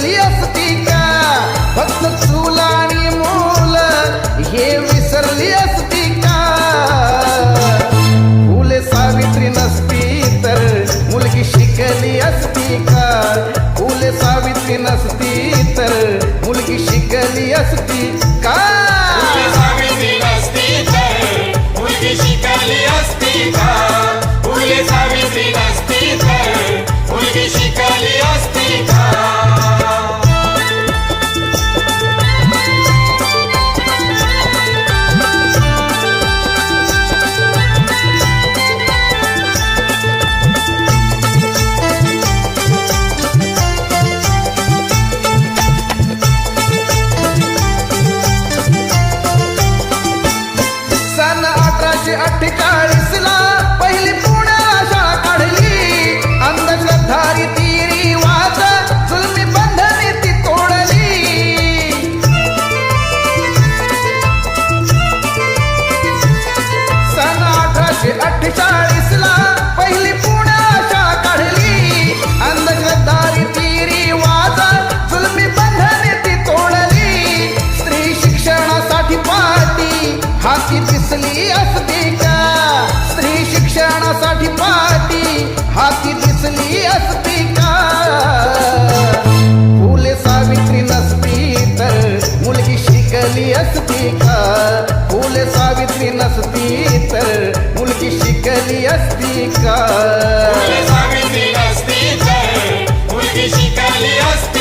विसरली असती का? फक्त चूल आणि मूल हे विसरली असती का? फुले सावित्री नसती तर मुलगी शिकली असती का? फुले सावित्री नसती तर मुलगी शिकली असती का? फुले सावित्री नसती तर मुलगी शिकली असती का? फुले सावित्री नसती तर मुलगी शिकली असती का? सन 1848 ला पहिली पुण्याला शाळा काढली. अंधश्रद्धारी ती रिवाज जुलमी बंधने ती तोडली. सन 1848 ला पहिली पुण्याला शाळा काढली. अंधश्रद्धारी ती रिवाज जुलमी बंधने ती तोडली. स्त्री शिक्षणासाठी पाठी हाती दिसली असती का? स्त्री शिक्षणासाठी पाठी हाती दिसली असती का? फुले सावित्री नसती तर मुलगी शिकली असती का? फुले सावित्री नसती तर मुलगी शिकली असती का? फुले सावित्री नसती तर मुलगी शिकली असती